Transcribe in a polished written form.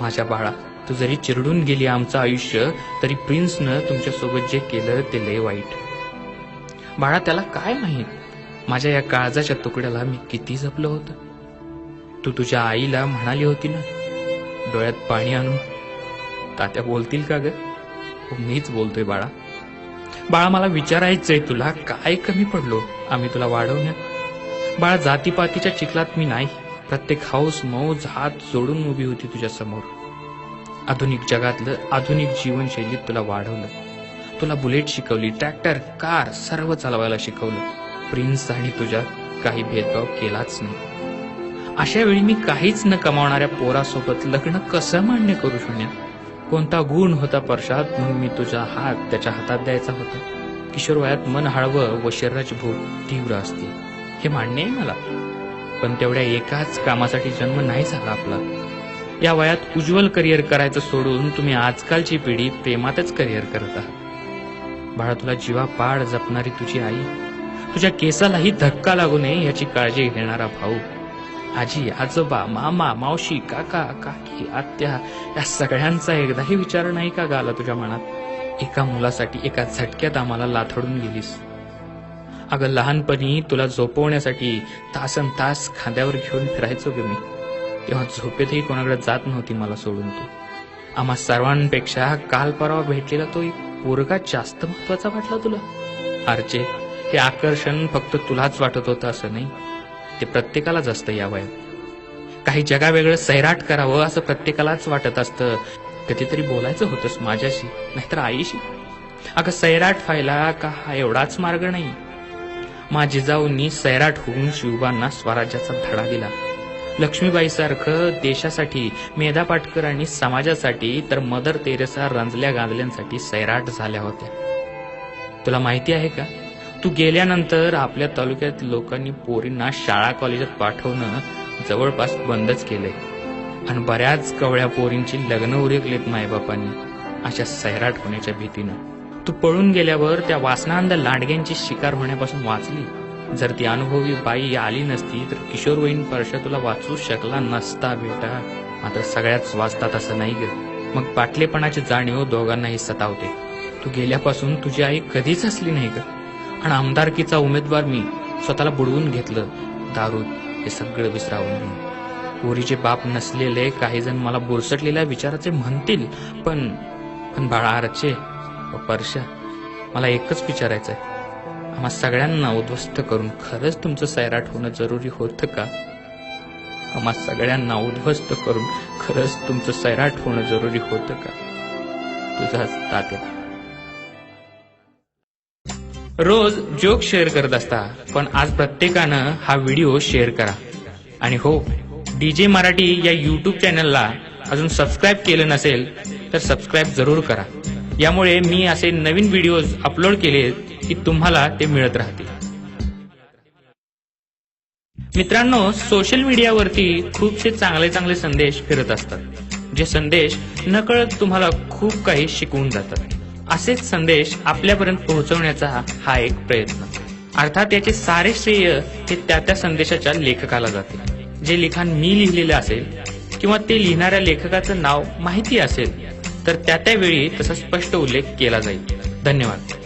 माझ्या बाळा, तू जरी चिरडून गेली आमचं आयुष्य, तरी प्रिन्सनं तुमच्यासोबत जे केलं ते लय वाईट. बाळा, त्याला काय माहीत माझ्या या काळजाच्या तुकड्याला मी किती जपलं होतं. तू तुझ्या आईला म्हणाली होती ना, डोळ्यात पाणी आणून. तात्या बोलतील का ग? मीच बोलतोय बाळा. बाळा, मला विचारायचंय तुला, काय कमी पडलो आम्ही तुला वाढवण्यात? बाळा, जातीपातीच्या चिखलात मी नाही. प्रत्येक हौस मौज हात जोडून उभी होती तुझ्या समोर. आधुनिक जगातलं आधुनिक जीवनशैलीत तुला वाढवलं. तुला बुलेट शिकवली, ट्रॅक्टर, कार सर्व चालवायला शिकवलं. प्रिन्स आणि तुझ्यात काही भेदभाव केलाच नाही. अशा वेळी मी काहीच न कमावणाऱ्या पोरासोबत लग्न कसं मान्य करू शून्य? कोणता गुण होता परशात म्हणून मी तुझा हात त्याच्या हातात द्यायचा होता? किशोर वयात मन हळवं व शरीराची भूक तीव्र असते, हे मान्य आहे मला. पण तेवढ्या एकाच कामासाठी जन्म नाही झाला आपला. या वयात उज्ज्वल करिअर करायचं सोडून तुम्ही आजकालची पिढी प्रेमातच करिअर करत आहात. बाळा, तुला जीवापाड जपणारी तुझी आई, तुझ्या केसालाही धक्का लागू नये याची काळजी घेणारा भाऊ, आजी, आजोबा, मामा, मावशी, काका, काकी, आत्या, या सगळ्यांचा एकदाही विचार नाही का गाला तुझ्या मनात? एका मुलासाठी एका झटक्यात आम्हाला लाथडून गेलीस. अगं, लहानपणी तुला झोपवण्यासाठी तासन तास खांद्यावर घेऊन फिरायचो ग मी. तेव्हा झोपेतही कोणाकडे जात नव्हती मला सोडून तू. आम्हा सर्वांपेक्षा काल परवा भेटलेला तो एक पोरगा जास्त महत्वाचा वाटला तुला. आरचे, हे आकर्षण फक्त तुलाच वाटत होतं असं नाही, ते प्रत्येकालाच असतं या वयात. काही जगावेगळं सैराट करावं असं प्रत्येकालाच वाटत असतं. कधीतरी बोलायचं होतंस माझ्याशी, नाहीतर आईशी. अगं, सैराट व्हायला का हा एवढाच मार्ग नाही? माझी जिजाऊंनी सैराट होऊन शिवबांना स्वराज्याचा धडा दिला. लक्ष्मीबाईसारखं देशासाठी, मेधा पाटकर आणि समाजासाठी, तर मदर तेरेसा रंजल्या गांजल्यांसाठी सैराट झाल्या होत्या. तुला माहिती आहे का, तू गेल्यानंतर आपल्या तालुक्यात लोकांनी पोरींना शाळा कॉलेजात पाठवणं जवळपास बंदच केलंय. आणि बऱ्याच कवळ्या पोरींची लग्न उरकलेत मायबापांनी अशा सैराट होण्याच्या भीतीनं. तू पळून गेल्यावर त्या वासनांध लांडग्यांची शिकार होण्यापासून वाचली. जर ती अनुभवी बाई आली नसती तर किशोरवयीन परशा तुला वाचू शकला नसता बेटा. मात्र सगळ्याच वाचतात असं नाही ग. मग पाटलेपणाची जाणीव दोघांनाही सतावते. तू गेल्यापासून तुझी आई कधीच हसली नाही ग. आणि आमदारकीचा उमेदवार मी स्वतःला बुडवून घेतलं दारूत, हे सगळं विसरावून. पोरीचे बाप नसलेले काही जण मला बुरसटलेल्या विचाराचे म्हणतील, पण बाळा, आरचे व परशा, मला एकच विचारायचंय, आम्हा सगळ्यांना उद्ध्वस्त करून खरंच तुमचं सैराट होणं जरुरी होतं का? आम्हा सगळ्यांना उद्ध्वस्त करून खरंच तुमचं सैराट होणं जरुरी होतं का? तुझाच तात्या. रोज जोक शेअर करत असता, पण आज प्रत्येकानं हा व्हिडिओ शेअर करा. आणि हो, डीजे मराठी या यूट्यूब चॅनलला अजून सबस्क्राईब केलं नसेल तर सबस्क्राईब जरूर करा. यामुळे मी असे नवीन व्हिडिओज अपलोड केले की तुम्हाला ते मिळत राहतील. मित्रांनो, सोशल मीडियावरती खूपसे चांगले चांगले संदेश फिरत असतात, जे संदेश नकळत तुम्हाला खूप काही शिकवून जातात. असेच संदेश आपल्यापर्यंत पोहोचवण्याचा हा एक प्रयत्न. अर्थात याचे सारे श्रेय हे त्या संदेशाच्या लेखकाला जाते. जे लिखाण मी लिहिलेलं असेल किंवा ते लिहिणाऱ्या लेखकाचं नाव माहिती असेल तर त्या वेळी तसा स्पष्ट उल्लेख केला जाईल. धन्यवाद.